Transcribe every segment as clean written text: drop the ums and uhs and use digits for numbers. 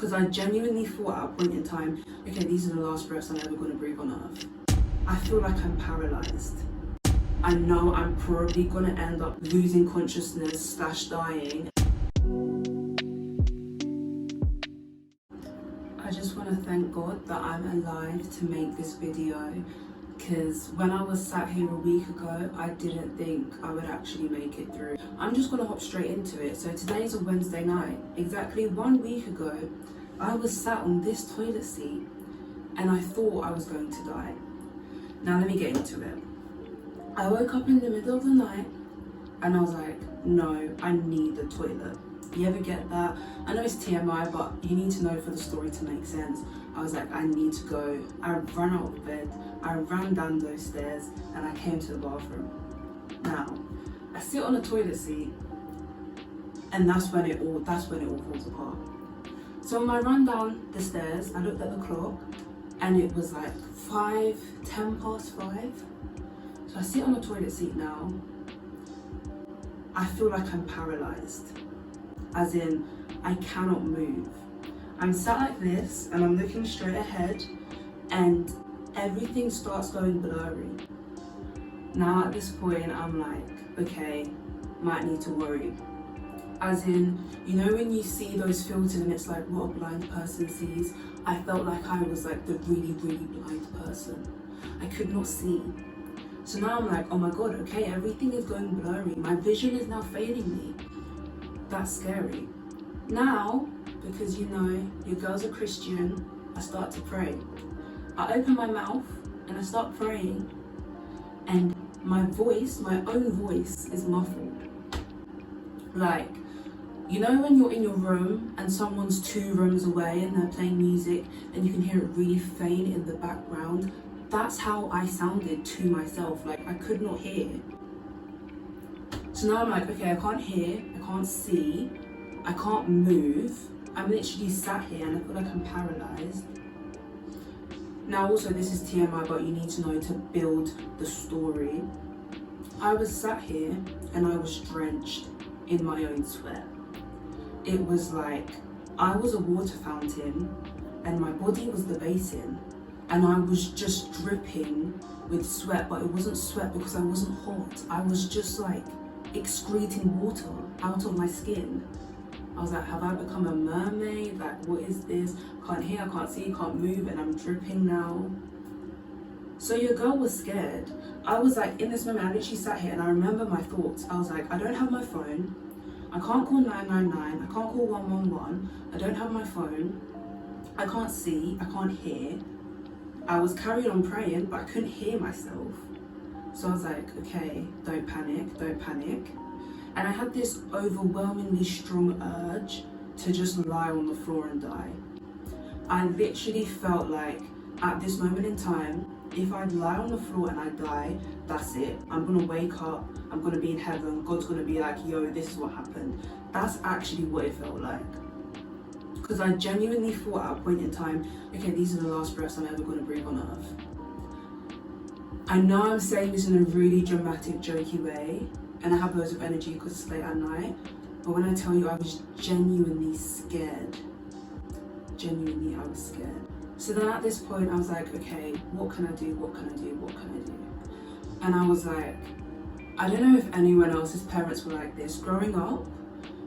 Because I genuinely thought at a point in time, okay, these are the last breaths I'm ever going to breathe on earth. I feel like I'm paralyzed. I know I'm probably going to end up losing consciousness / dying. I just want to thank God that I'm alive to make this video, because when I was sat here a week ago, I didn't think I would actually make it through. I'm just going to hop straight into it. So today's a Wednesday night. Exactly 1 week ago, I was sat on this toilet seat and I thought I was going to die. Now let me get into it. I woke up in the middle of the night and I was like, no, I need the toilet. You ever get that? I know it's TMI, but you need to know for the story to make sense. I was like, I need to go. I ran out of bed, I ran down those stairs, and I came to the bathroom. Now, I sit on a toilet seat, and that's when it all falls apart. So when I ran down the stairs, I looked at the clock, and it was like 10 past 5. So I sit on a toilet seat now. I feel like I'm paralyzed. As in, I cannot move. I'm sat like this and I'm looking straight ahead and everything starts going blurry. Now at this point I'm like, okay, might need to worry. As in, you know when you see those filters and it's like what a blind person sees? I felt like I was like the really, really blind person. I could not see. So now I'm like, oh my God, okay, everything is going blurry. My vision is now failing me. That's scary. Now, because you know, your girl's a Christian, I start to pray. I open my mouth and I start praying, and my voice, my own voice, is muffled. Like, you know when you're in your room and someone's 2 rooms away and they're playing music and you can hear it really faint in the background? That's how I sounded to myself. Like, I could not hear. So now I'm like, okay, I can't hear, I can't see, I can't move. I'm literally sat here and I feel like I'm paralyzed. Now also, this is TMI, but you need to know to build the story. I was sat here and I was drenched in my own sweat. It was like, I was a water fountain and my body was the basin. And I was just dripping with sweat, but it wasn't sweat because I wasn't hot. I was just like excreting water out of my skin. I was like, have I become a mermaid? Like, what is this? Can't hear, I can't see, can't move, and I'm dripping now. So your girl was scared. I was like, in this moment, I literally sat here and I remember my thoughts. I was like, I don't have my phone. I can't call 999. I can't call 111. I don't have my phone. I can't see, I can't hear. I was carrying on praying, but I couldn't hear myself. So I was like, okay, don't panic, don't panic. And I had this overwhelmingly strong urge to just lie on the floor and die. I literally felt like at this moment in time, if I lie on the floor and I die, that's it. I'm gonna wake up, I'm gonna be in heaven, God's gonna be like, yo, this is what happened. That's actually what it felt like. Because I genuinely thought at a point in time, okay, these are the last breaths I'm ever gonna breathe on earth. I know I'm saying this in a really dramatic, jokey way, and I have loads of energy because it's late at night, but when I tell you I was genuinely scared, genuinely I was scared. So then at this point I was like, okay, what can I do, what can I do, what can I do? And I was like, I don't know if anyone else's parents were like this. Growing up,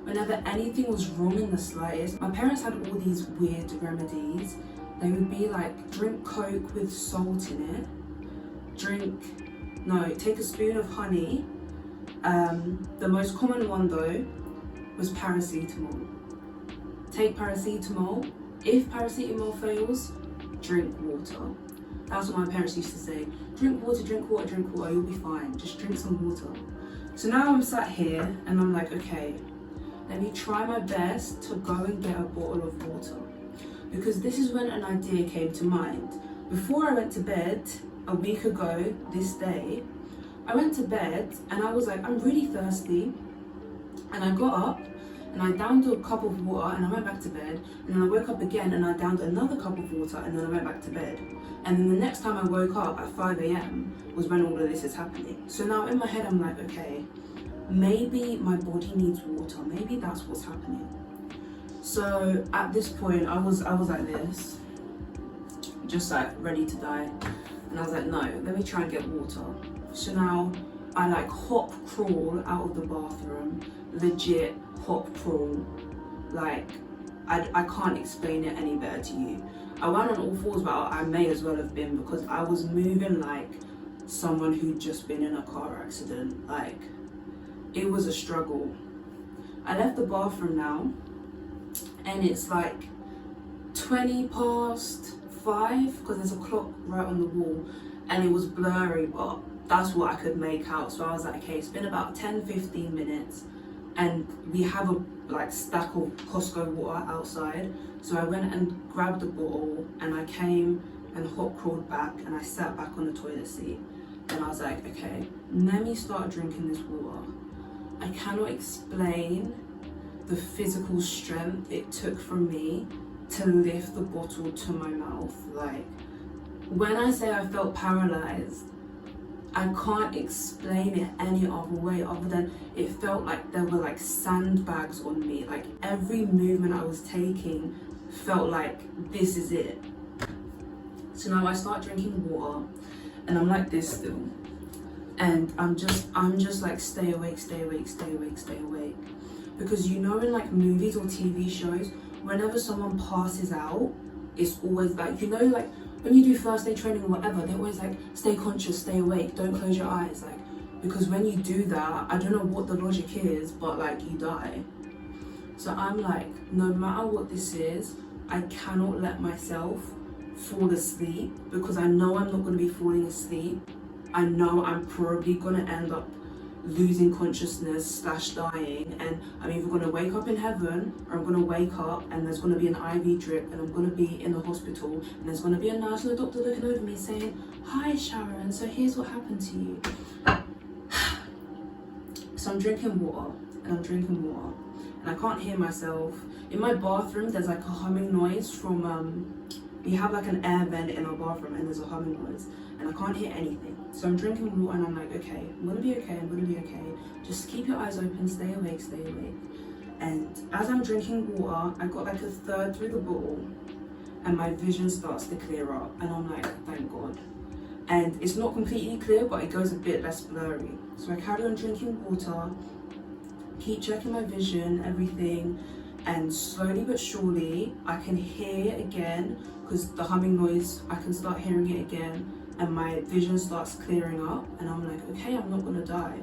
whenever anything was wrong in the slightest, my parents had all these weird remedies. They would be like, drink Coke with salt in it, take a spoon of honey. The most common one though was paracetamol. Take paracetamol. If paracetamol fails, drink water. That's what my parents used to say. Drink water, drink water, drink water, you'll be fine. Just drink some water. So now I'm sat here and I'm like, okay, let me try my best to go and get a bottle of water. Because this is when an idea came to mind. Before I went to bed, a week ago this day, I went to bed and I was like, I'm really thirsty. And I got up and I downed a cup of water and I went back to bed. And then I woke up again and I downed another cup of water and then I went back to bed. And then the next time I woke up at 5 a.m. was when all of this is happening. So now in my head I'm like, okay, maybe my body needs water. Maybe that's what's happening. So at this point, I was like this, just like ready to die. And I was like, no, let me try and get water. So now I like hop crawl out of the bathroom, legit hop crawl. Like, I can't explain it any better to you. I went on all fours, but I may as well have been, because I was moving like someone who'd just been in a car accident. Like, it was a struggle. I left the bathroom now, and it's like 20 past 5, because there's a clock right on the wall, and it was blurry, but that's what I could make out. So I was like, okay, it's been about 10-15 minutes, and we have a like stack of Costco water outside. So I went and grabbed the bottle, and I came and hot crawled back, and I sat back on the toilet seat, and I was like, okay, let me start drinking this water. I cannot explain the physical strength it took from me to lift the bottle to my mouth. Like, when I say I felt paralyzed, I can't explain it any other way other than it felt like there were like sandbags on me. Like, every movement I was taking felt like this is it. So now I start drinking water, and I'm like this still, and I'm just like, stay awake, stay awake, stay awake, stay awake. Because you know, in like movies or TV shows, whenever someone passes out, it's always like, you know, like when you do first aid training or whatever, they're always like, stay conscious, stay awake, don't close your eyes. Like, because when you do that, I don't know what the logic is, but like, you die. So I'm like, no matter what this is, I cannot let myself fall asleep, because I know I'm not going to be falling asleep. I know I'm probably going to end up losing consciousness / dying, and I'm either going to wake up in heaven, or I'm going to wake up and there's going to be an IV drip, and I'm going to be in the hospital, and there's going to be a nurse and a doctor looking over me saying, hi Sharon, so here's what happened to you. So I'm drinking water, and I'm drinking water, and I can't hear myself. In my bathroom, there's like a humming noise from, we have like an air vent in our bathroom, and there's a humming noise, and I can't hear anything. So I'm drinking water, and I'm like, okay, I'm gonna be okay, I'm gonna be okay. Just keep your eyes open, stay awake, stay awake. And as I'm drinking water, I got like a third through the bottle, and my vision starts to clear up, and I'm like, thank God. And it's not completely clear, but it goes a bit less blurry. So I carry on drinking water, keep checking my vision, everything, and slowly but surely I can hear again, because the humming noise, I can start hearing it again, and my vision starts clearing up, and I'm like, okay, I'm not gonna die.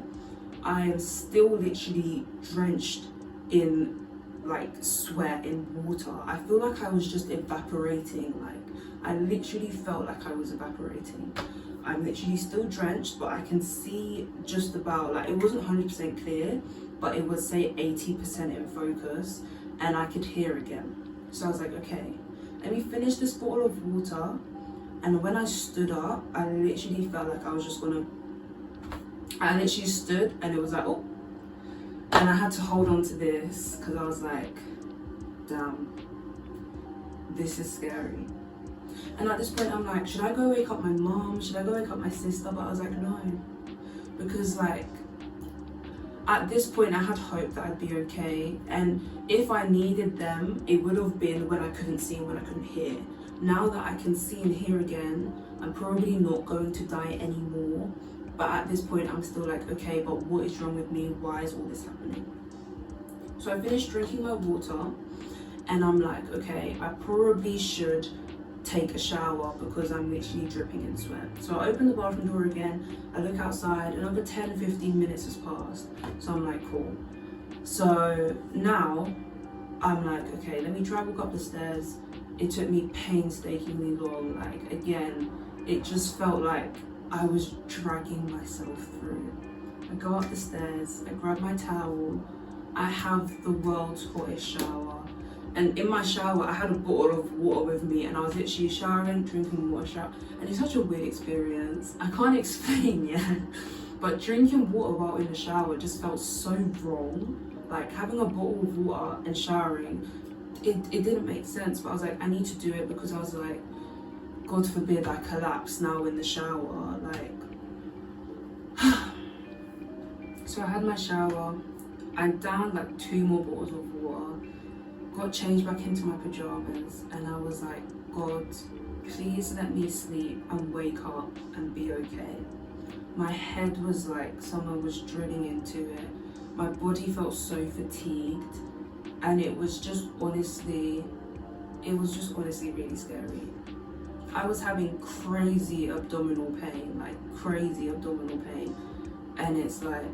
I am still literally drenched in like sweat, in water. I feel like I was just evaporating. Like, I literally felt like I was evaporating. I'm literally still drenched, but I can see just about, like, it wasn't 100% clear, but it would say 80% in focus, and I could hear again. So I was like, okay, let me finish this bottle of water. And when I stood up, I literally felt like I was just gonna, I literally stood, and it was like, oh, and I had to hold on to this, because I was like, damn, this is scary. And at this point, I'm like, should I go wake up my mom? Should I go wake up my sister? But I was like, no, because like, at this point, I had hope that I'd be okay. And if I needed them, it would have been when I couldn't see and when I couldn't hear. Now that I can see and hear again, I'm probably not going to die anymore. But at this point, I'm still like, okay, but what is wrong with me? Why is all this happening? So I finished drinking my water, and I'm like, okay, I probably should take a shower, because I'm literally dripping in sweat. So I open the bathroom door again, I look outside, another 10-15 minutes has passed. So I'm like, cool. So now I'm like, okay, let me try walk up the stairs. It took me painstakingly long. Like, again, it just felt like I was dragging myself through. I go up the stairs, I grab my towel, I have the world's hottest shower. And in my shower, I had a bottle of water with me, and I was literally showering, drinking water, shower. And it's such a weird experience. I can't explain yet, but drinking water while in the shower just felt so wrong. Like, having a bottle of water and showering, it didn't make sense, but I was like, I need to do it, because I was like, God forbid I collapse now in the shower, like. So I had my shower, I downed like 2 more bottles of water, got changed back into my pajamas and I was like, God, please let me sleep and wake up and be okay. My head was like someone was drilling into it. My body felt so fatigued, and it was just honestly really scary. I was having crazy abdominal pain, and it's like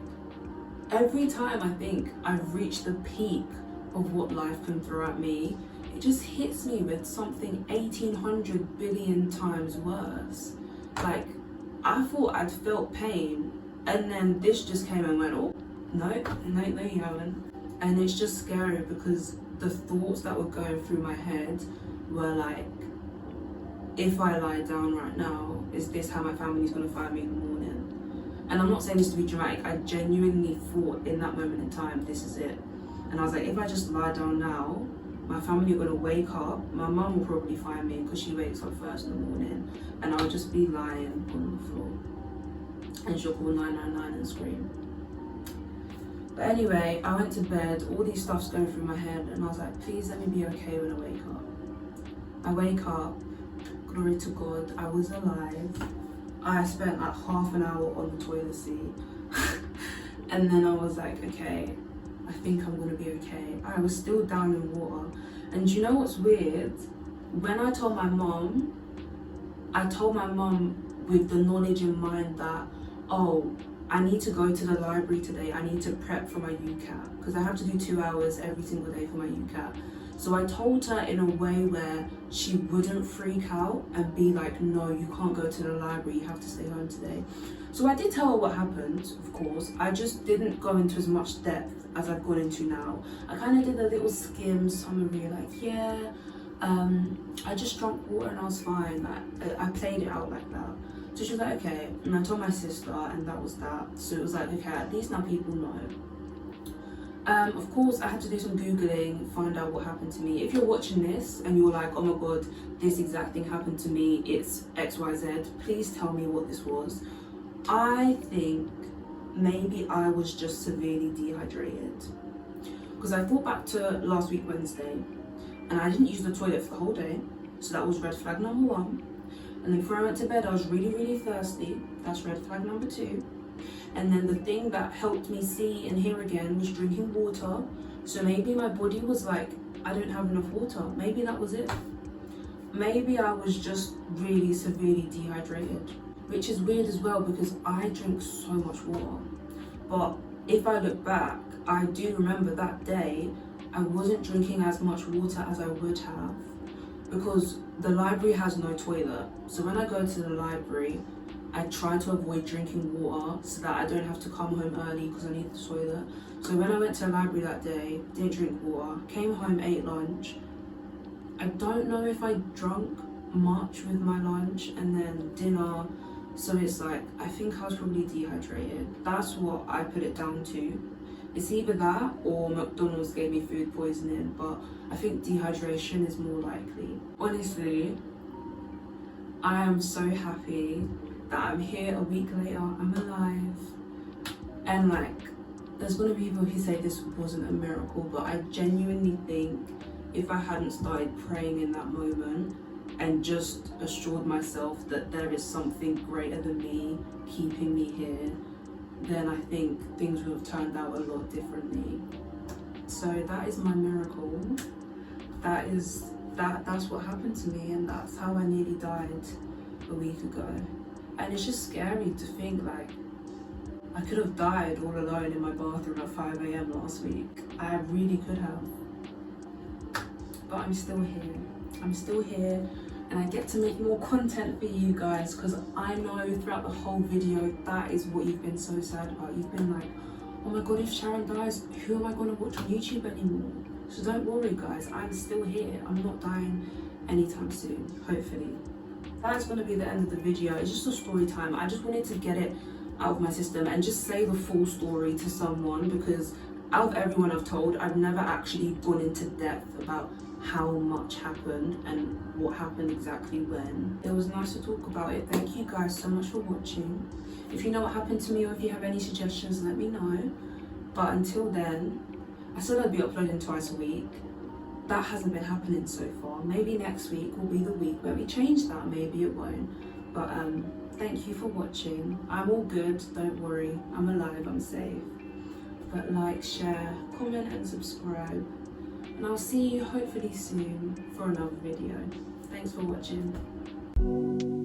every time I think I've reached the peak of what life can throw at me, it just hits me with something 1800 billion times worse. Like, I thought I'd felt pain, and then this just came and went, oh, no, you haven't. And it's just scary because the thoughts that were going through my head were like, if I lie down right now, is this how my family's gonna find me in the morning? And I'm not saying this to be dramatic, I genuinely thought in that moment in time, this is it. And I was like, if I just lie down now, my family are gonna wake up, my mum will probably find me because she wakes up first in the morning, and I'll just be lying on the floor. And she'll call 999 and scream. But anyway, I went to bed, all these stuff's going through my head, and I was like, please let me be okay when I wake up. I wake up, glory to God, I was alive. I spent like half an hour on the toilet seat. And then I was like, okay, I think I'm gonna be okay. I was still down in water. And you know what's weird? When I told my mom with the knowledge in mind that, oh, I need to go to the library today, I need to prep for my UCAT, because I have to do 2 hours every single day for my UCAT. So I told her in a way where she wouldn't freak out and be like, no, you can't go to the library, you have to stay home today. So I did tell her what happened, of course. I just didn't go into as much depth as I've gone into now. I kind of did a little skim summary, like, yeah, I just drank water and I was fine. Like, I played it out like that. So she was like, okay. And I told my sister, and that was that. So it was like, okay, at least now people know. Of course, I had to do some Googling, find out what happened to me. If you're watching this and you're like, oh my God, this exact thing happened to me, it's XYZ, please tell me what this was. I think maybe I was just severely dehydrated. Because I thought back to last week, Wednesday, and I didn't use the toilet for the whole day. So that was red flag number 1. And then before I went to bed, I was really, really thirsty. That's red flag number 2. And then the thing that helped me see and hear again was drinking water. So maybe my body was like, I don't have enough water. Maybe that was it. Maybe I was just really severely dehydrated, which is weird as well because I drink so much water. But if I look back, I do remember that day I wasn't drinking as much water as I would have because the library has no toilet. So when I go to the library, I try to avoid drinking water so that I don't have to come home early because I need the toilet. So when I went to the library that day, didn't drink water, came home, ate lunch. I don't know if I drank much with my lunch and then dinner. So it's like, I think I was probably dehydrated. That's what I put it down to. It's either that or McDonald's gave me food poisoning, but I think dehydration is more likely. Honestly, I am so happy that I'm here a week later, I'm alive. And like, there's gonna be people who say this wasn't a miracle, but I genuinely think if I hadn't started praying in that moment and just assured myself that there is something greater than me keeping me here, then I think things would have turned out a lot differently. So that is my miracle. That's what happened to me, and that's how I nearly died a week ago. And it's just scary to think like I could have died all alone in my bathroom at 5 a.m. last week. I really could have. But I'm still here. I'm still here, and I get to make more content for you guys because I know throughout the whole video that is what you've been so sad about. You've been like, oh my God, if Sharon dies, who am I going to watch on YouTube anymore? So don't worry guys, I'm still here. I'm not dying anytime soon, hopefully. That's going to be the end of the video. It's just a story time. I just wanted to get it out of my system and just say the full story to someone, because out of everyone I've told, I've never actually gone into depth about how much happened and what happened exactly when. It was nice to talk about it. Thank you guys so much for watching. If you know what happened to me or if you have any suggestions, let me know. But until then, I said I'd be uploading twice a week. that hasn't been happening so far. Maybe next week will be the week where we change that, maybe it won't. But thank you for watching. I'm all good, don't worry. I'm alive, I'm safe. But like, share, comment and subscribe. And I'll see you hopefully soon for another video. Thanks for watching.